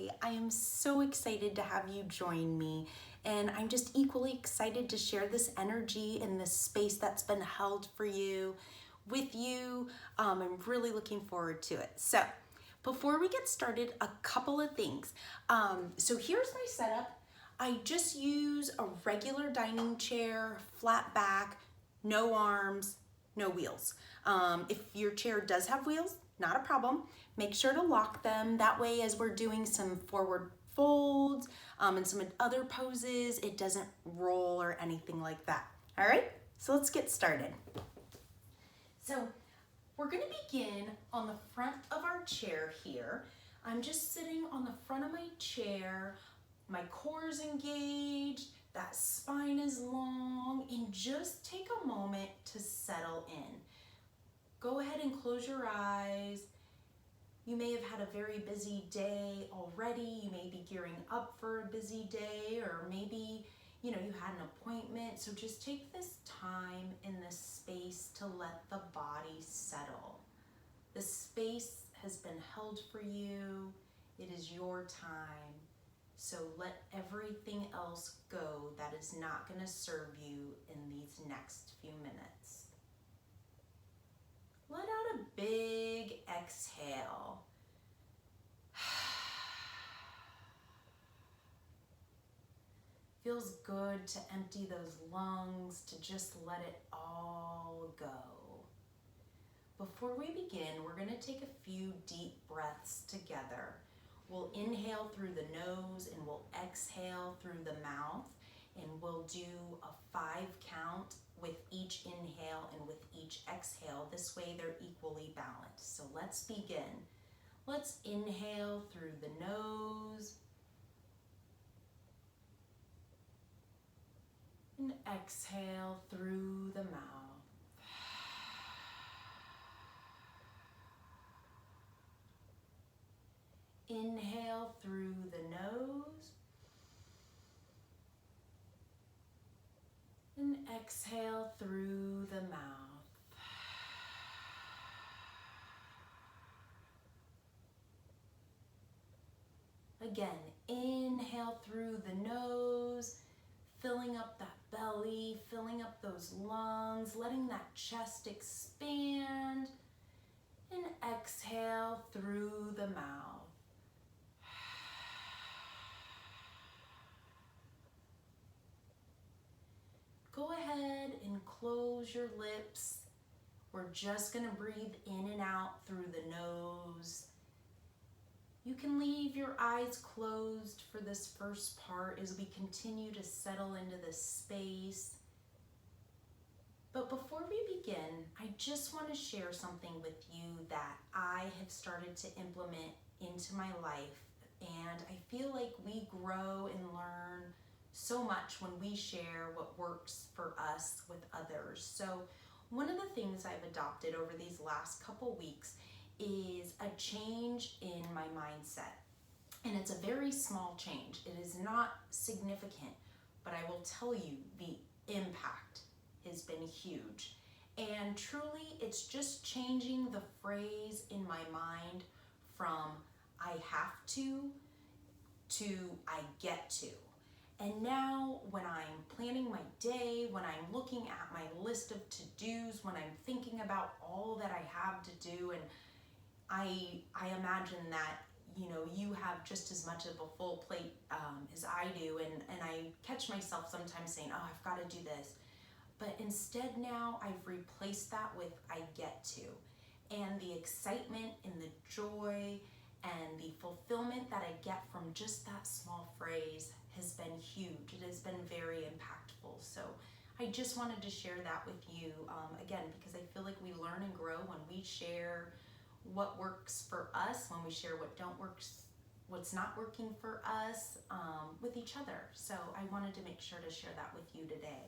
Hi, I am so excited to have you join me, and I'm just equally excited to share this energy and this space that's been held for you with you. I'm really looking forward to it. So, before we get started, a couple of things. So, here's my setup. I just use a regular dining chair, flat back, no arms, no wheels. If your chair does have wheels, not a problem. Make sure to lock them. That way, as we're doing some forward folds and some other poses, it doesn't roll or anything like that. All right, so let's get started. So we're gonna begin on the front of our chair here. I'm just sitting on the front of my chair. My core is engaged, that spine is long, and just take a moment to settle in. Go ahead and close your eyes. You may have had a very busy day already. You may be gearing up for a busy day, or maybe you had an appointment. So just take this time in this space to let the body settle. The space has been held for you. It is your time. So let everything else go that is not going to serve you in these next few minutes. Let out a big exhale. Feels good to empty those lungs, to just let it all go. Before we begin, we're going to take a few deep breaths together. We'll inhale through the nose and we'll exhale through the mouth, and we'll do a 5 count with each inhale and with each exhale. This way they're equally balanced. So let's begin. Let's inhale through the nose and exhale through the mouth. Inhale through the nose and exhale through the mouth. Again, inhale through the nose, filling up that belly, filling up those lungs, letting that chest expand, and exhale through the mouth. Go ahead and close your lips. We're just going to breathe in and out through the nose. You can leave your eyes closed for this first part as we continue to settle into this space. But before we begin, I just want to share something with you that I have started to implement into my life. And I feel like we grow and learn so much when we share what works for us with others. So one of the things I've adopted over these last couple weeks is a change in my mindset. And it's a very small change. It is not significant, but I will tell you the impact has been huge. And truly, it's just changing the phrase in my mind from I have to I get to. And now when I'm planning my day, when I'm looking at my list of to-dos, when I'm thinking about all that I have to do, and I imagine that you have just as much of a full plate as I do, and I catch myself sometimes saying, oh, I've got to do this. But instead now I've replaced that with I get to. And the excitement and the joy and the fulfillment that I get from just that small phrase has been huge. It has been very impactful. So I just wanted to share that with you, again, because I feel like we learn and grow when we share what works for us, when we share what's not working for us with each other. So I wanted to make sure to share that with you today.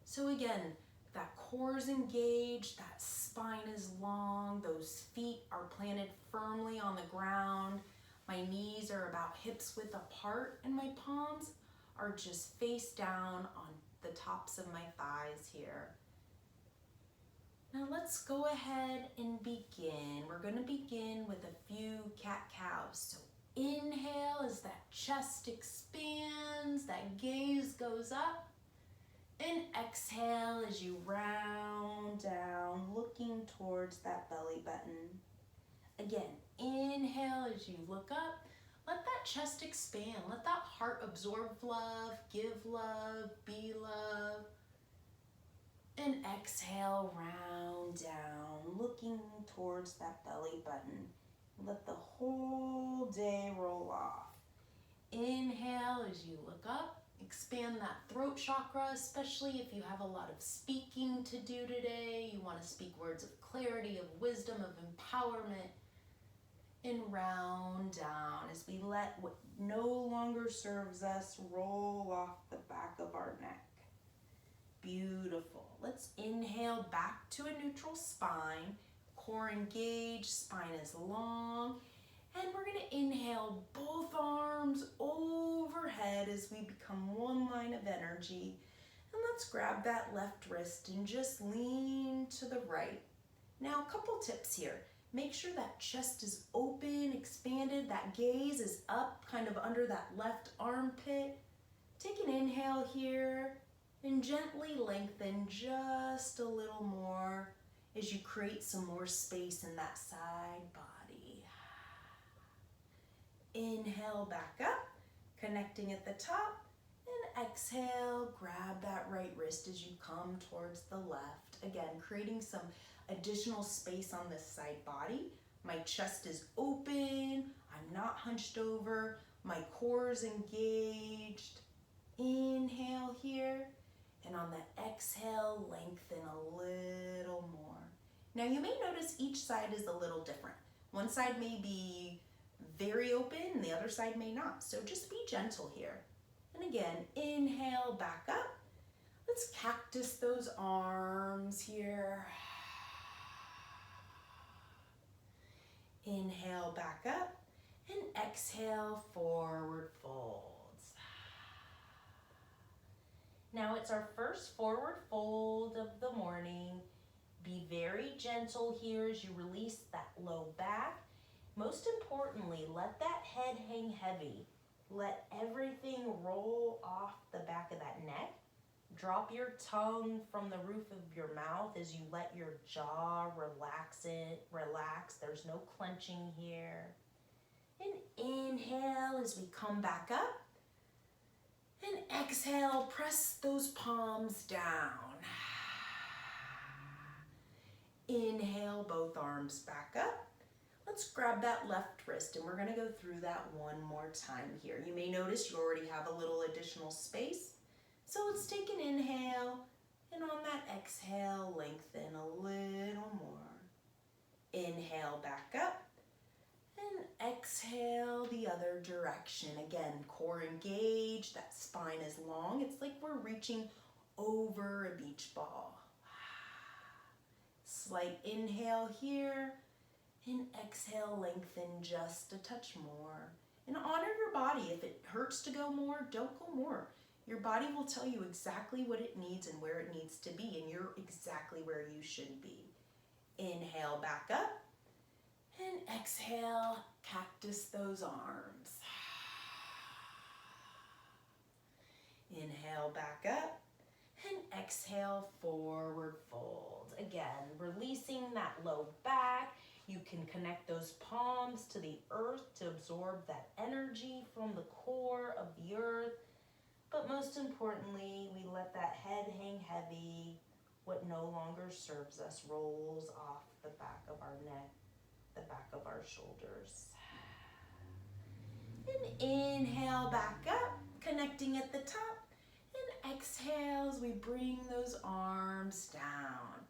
So again, that core is engaged, that spine is long, those feet are planted firmly on the ground. My knees are about hips width apart, and my palms are just face down on the tops of my thighs here. Now let's go ahead and begin. We're going to begin with a few cat-cows. So inhale as that chest expands, that gaze goes up. And exhale as you round down, looking towards that belly button. Again, inhale as you look up. Let that chest expand. Let that heart absorb love, give love, be love. And exhale, round down, looking towards that belly button. Let the whole day roll off. Inhale as you look up. Expand that throat chakra, especially if you have a lot of speaking to do today. You want to speak words of clarity, of wisdom, of empowerment. And round down as we let what no longer serves us roll off the back of our neck. Beautiful. Let's inhale back to a neutral spine. Core engaged, spine is long. And we're going to inhale both arms overhead as we become one line of energy. And let's grab that left wrist and just lean to the right. Now, a couple tips here. Make sure that chest is open, expanded, that gaze is up, kind of under that left armpit. Take an inhale here and gently lengthen just a little more as you create some more space in that side body. Inhale back up, connecting at the top, and exhale, grab that right wrist as you come towards the left. Again, creating some additional space on this side body. My chest is open, I'm not hunched over, my core is engaged. Inhale here, and on the exhale, lengthen a little more. Now you may notice each side is a little different. One side may be very open and the other side may not. So just be gentle here. And again, inhale back up. Let's cactus those arms here. Inhale back up and exhale, forward folds. Now it's our first forward fold of the morning. Be very gentle here as you release that low back. Most importantly, let that head hang heavy. Let everything roll off the back of that neck. Drop your tongue from the roof of your mouth as you let your jaw relax. There's no clenching here. And inhale as we come back up. And exhale, press those palms down. Inhale, both arms back up. Let's grab that left wrist and we're going to go through that one more time here. You may notice you already have a little additional space. So let's take an inhale and on that exhale, lengthen a little more. Inhale back up and exhale the other direction. Again, core engaged, that spine is long. It's like we're reaching over a beach ball. Slight inhale here. And exhale, lengthen just a touch more. And honor your body. If it hurts to go more, don't go more. Your body will tell you exactly what it needs and where it needs to be, and you're exactly where you should be. Inhale back up, and exhale, cactus those arms. Inhale back up, and exhale, forward fold. Again, releasing that low back. You can connect those palms to the earth to absorb that energy from the core of the earth. But most importantly, we let that head hang heavy. What no longer serves us rolls off the back of our neck, the back of our shoulders. And inhale back up, connecting at the top. And exhale as we bring those arms down.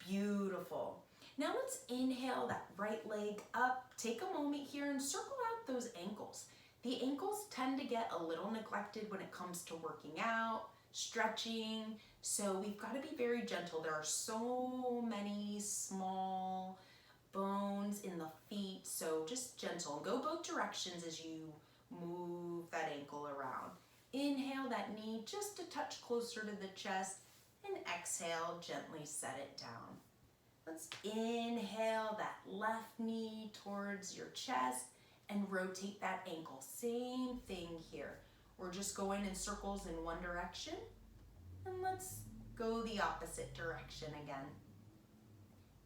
Beautiful. Now let's inhale that right leg up. Take a moment here and circle out those ankles. The ankles tend to get a little neglected when it comes to working out, stretching. So we've got to be very gentle. There are so many small bones in the feet. So just gentle. Go both directions as you move that ankle around. Inhale that knee just a touch closer to the chest and exhale, gently set it down. Let's inhale that left knee towards your chest and rotate that ankle. Same thing here. We're just going in circles in one direction, and let's go the opposite direction again.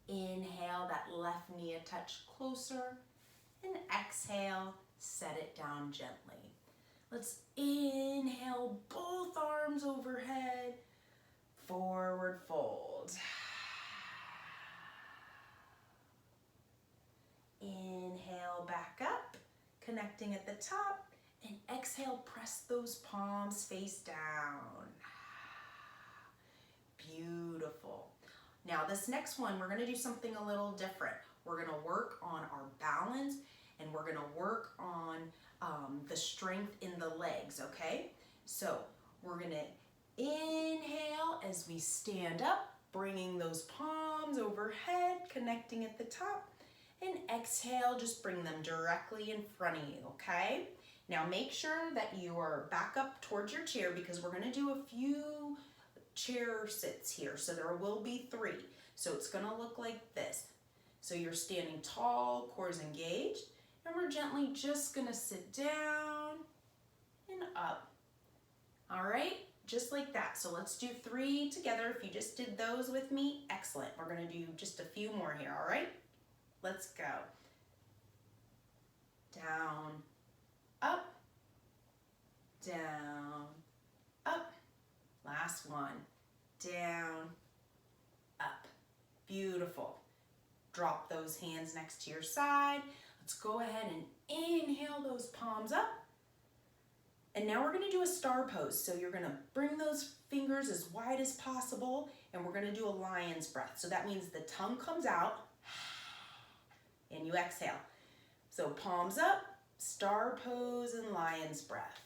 Inhale, that left knee a touch closer, and exhale, set it down gently. Let's inhale, both arms overhead, forward fold. Inhale, back up, connecting at the top, and exhale, press those palms face down. Beautiful. Now this next one, we're gonna do something a little different. We're gonna work on our balance, and we're gonna work on the strength in the legs, okay? So we're gonna inhale as we stand up, bringing those palms overhead, connecting at the top, and exhale, just bring them directly in front of you, okay? Now make sure that you are back up towards your chair because we're gonna do a few chair sits here. So there will be 3. So it's gonna look like this. So you're standing tall, core is engaged, and we're gently just gonna sit down and up. All right, just like that. So let's do 3 together. If you just did those with me, excellent. We're gonna do just a few more here, all right? Let's go. Down, up, down, up. Last one. Down, up. Beautiful. Drop those hands next to your side. Let's go ahead and inhale those palms up. And now we're gonna do a star pose. So you're gonna bring those fingers as wide as possible, and we're gonna do a lion's breath. So that means the tongue comes out, and you exhale. So palms up, star pose, and lion's breath.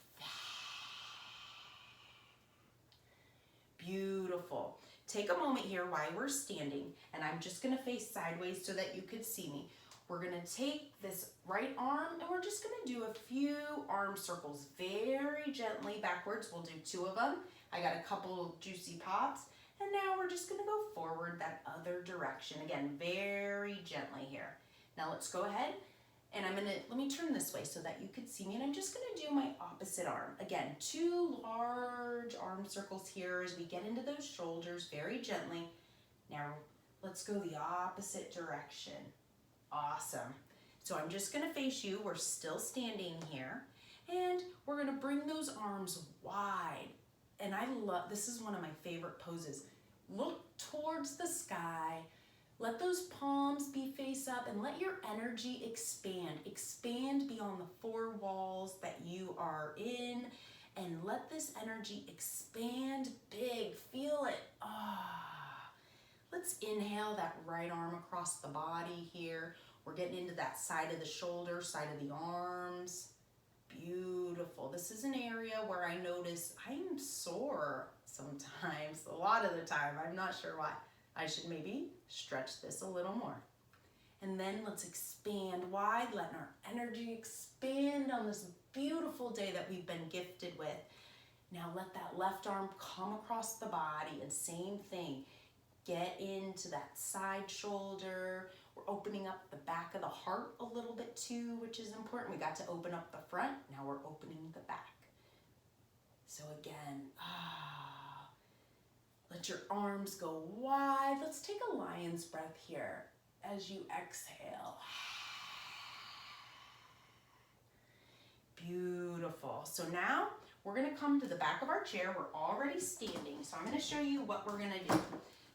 Beautiful. Take a moment here while we're standing, and I'm just gonna face sideways so that you could see me. We're gonna take this right arm, and we're just gonna do a few arm circles very gently backwards. We'll do 2 of them. I got a couple juicy pops, and now we're just gonna go forward that other direction. Again, very gently here. Now let's go ahead, and let me turn this way so that you could see me, and I'm just gonna do my opposite arm. Again, 2 large arm circles here as we get into those shoulders very gently. Now let's go the opposite direction. Awesome. So I'm just gonna face you. We're still standing here, and we're gonna bring those arms wide. And this is one of my favorite poses. Look towards the sky. Let those palms be face up, and let your energy expand. Expand beyond the 4 walls that you are in, and let this energy expand big. Feel it. Let's inhale that right arm across the body here. We're getting into that side of the shoulder, side of the arms. Beautiful. This is an area where I notice I'm sore sometimes, a lot of the time. I'm not sure why. I should maybe stretch this a little more. And then let's expand wide, letting our energy expand on this beautiful day that we've been gifted with. Now let that left arm come across the body, and same thing. Get into that side shoulder. We're opening up the back of the heart a little bit too, which is important. We got to open up the front, now we're opening the back. So again, let your arms go wide. Let's take a lion's breath here as you exhale. Beautiful. So now we're gonna come to the back of our chair. We're already standing, so I'm gonna show you what we're gonna do.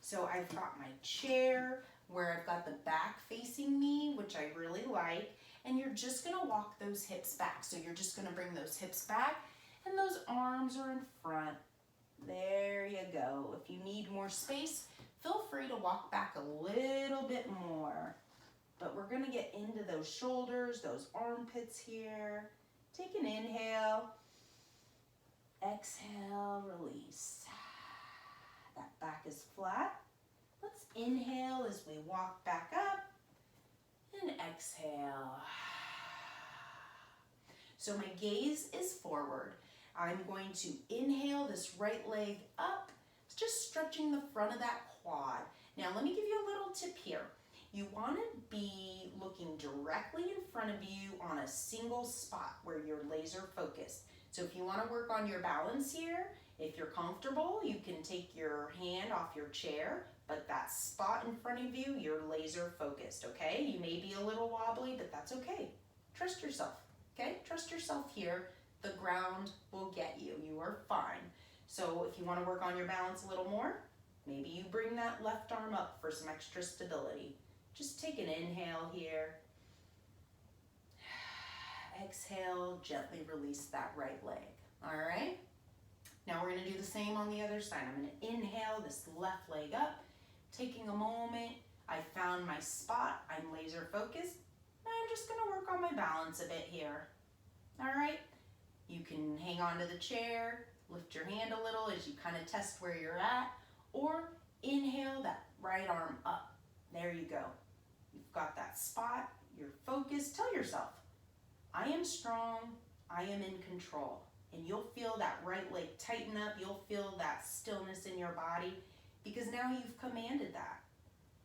So I've got my chair where I've got the back facing me, which I really like, and you're just gonna walk those hips back. So you're just gonna bring those hips back, and those arms are in front. There you go. If you need more space, feel free to walk back a little bit more. But we're gonna get into those shoulders, those armpits here. Take an inhale. Exhale, release. That back is flat. Let's inhale as we walk back up, and exhale. So my gaze is forward. I'm going to inhale this right leg up. It's just stretching the front of that quad. Now let me give you a little tip here. You want to be looking directly in front of you on a single spot where you're laser focused. So if you want to work on your balance here, if you're comfortable, you can take your hand off your chair, but that spot in front of you, you're laser focused, okay? You may be a little wobbly, but that's okay. Trust yourself, okay? Trust yourself here. The ground will get you. You are fine. So if you want to work on your balance a little more, maybe you bring that left arm up for some extra stability. Just take an inhale here. Exhale, gently release that right leg, all right? Now we're gonna do the same on the other side. I'm gonna inhale this left leg up, taking a moment. I found my spot, I'm laser focused. I'm just gonna work on my balance a bit here, all right? You can hang on to the chair, lift your hand a little as you kind of test where you're at, or inhale that right arm up. There you go. You've got that spot, you're focused. Tell yourself, I am strong, I am in control. And you'll feel that right leg tighten up, you'll feel that stillness in your body because now you've commanded that.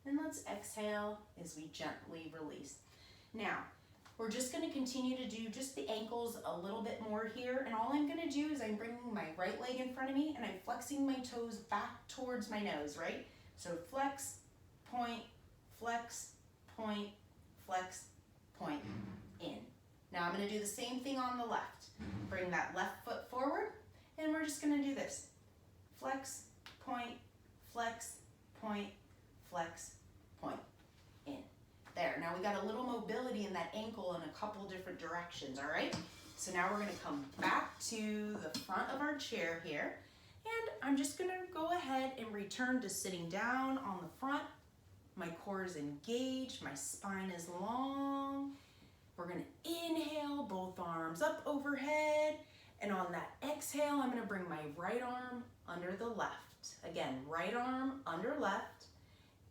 And let's exhale as we gently release. Now, we're just gonna continue to do just the ankles a little bit more here. And all I'm gonna do is I'm bringing my right leg in front of me and I'm flexing my toes back towards my nose, right? So flex, point, flex, point, in. Now I'm gonna do the same thing on the left. Bring that left foot forward and we're just gonna do this. Flex, point, in. There, now we got a little mobility in that ankle in a couple different directions, all right? So now we're gonna come back to the front of our chair here, and I'm just gonna go ahead and return to sitting down on the front. My core is engaged, my spine is long. We're gonna inhale, both arms up overhead, and on that exhale, I'm gonna bring my right arm under the left. Again, right arm under left,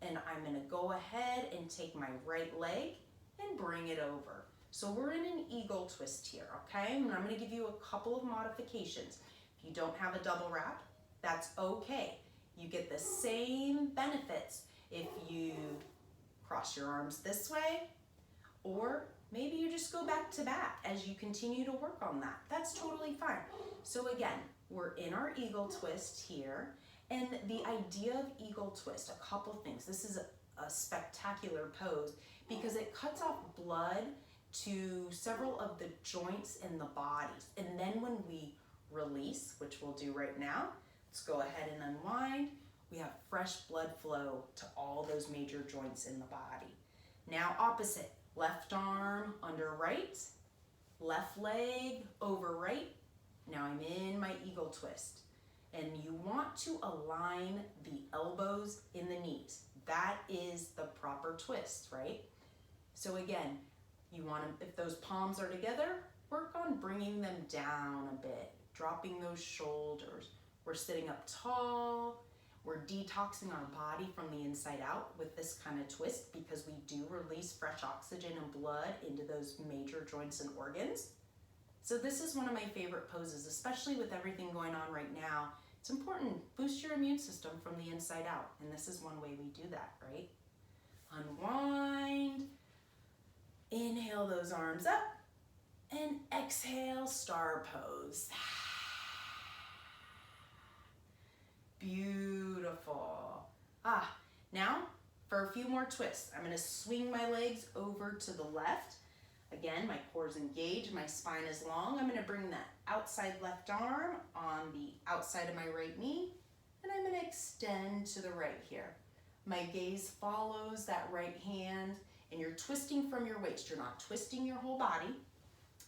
and I'm gonna go ahead and take my right leg and bring it over. So we're in an eagle twist here, okay? And I'm gonna give you a couple of modifications. If you don't have a double wrap, that's okay. You get the same benefits if you cross your arms this way, or maybe you just go back to back as you continue to work on that. That's totally fine. So again, we're in our eagle twist here. And the idea of eagle twist, a couple things. This is a spectacular pose because it cuts off blood to several of the joints in the body. And then when we release, which we'll do right now, let's go ahead and unwind. We have fresh blood flow to all those major joints in the body. Now opposite, left arm under right, left leg over right. Now I'm in my eagle twist. And you want to align the elbows in the knees. That is the proper twist, right? So again, you want to, if those palms are together, work on bringing them down a bit, dropping those shoulders. We're sitting up tall. We're detoxing our body from the inside out with this kind of twist because we do release fresh oxygen and blood into those major joints and organs. So this is one of my favorite poses, especially with everything going on right now. It's important, boost your immune system from the inside out. And this is one way we do that, right? Unwind, inhale those arms up, and exhale, star pose. Beautiful. Now for a few more twists, I'm gonna swing my legs over to the left. Again, my core is engaged, my spine is long. I'm gonna bring that outside left arm on the outside of my right knee, and I'm gonna extend to the right here. My gaze follows that right hand, and you're twisting from your waist. You're not twisting your whole body.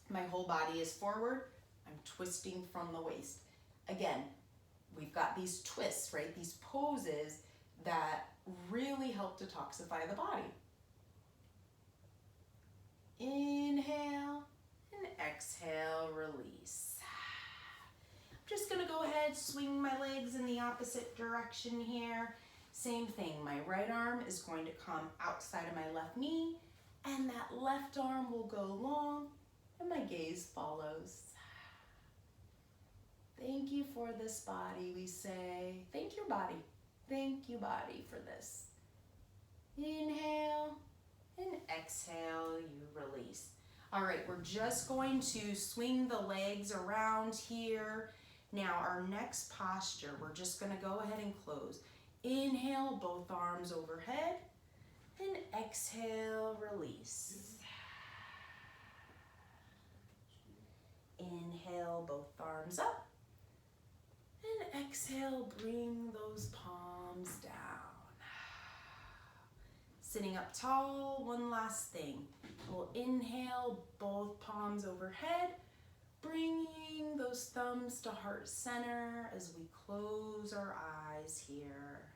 My whole body is forward. I'm twisting from the waist. Again, we've got these twists, right? These poses that really help detoxify the body. Inhale and exhale, release. I'm just gonna go ahead, swing my legs in the opposite direction here. Same thing, my right arm is going to come outside of my left knee, and that left arm will go long, and my gaze follows. Thank you for this body, we say. Thank your body. Thank you, body, for this. Inhale and exhale, you release. All right, we're just going to swing the legs around here. Now our next posture, we're just gonna go ahead and close. Inhale, both arms overhead, and exhale, release. Inhale, both arms up, and exhale, bring those palms down. Sitting up tall, one last thing. We'll inhale, both palms overhead, bringing those thumbs to heart center as we close our eyes here.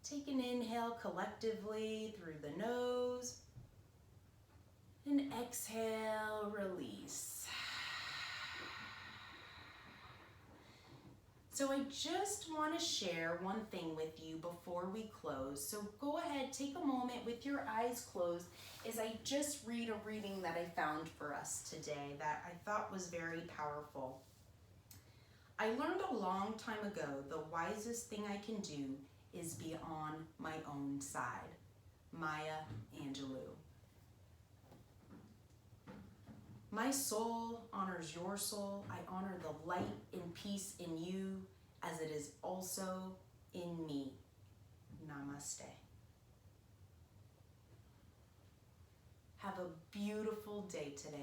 Take an inhale collectively through the nose, and exhale, release. So I just want to share one thing with you before we close. So go ahead, take a moment with your eyes closed as I just read a reading that I found for us today that I thought was very powerful. I learned a long time ago the wisest thing I can do is be on my own side. Maya Angelou. My soul honors your soul. I honor the light and peace in you as it is also in me. Namaste. Have a beautiful day today.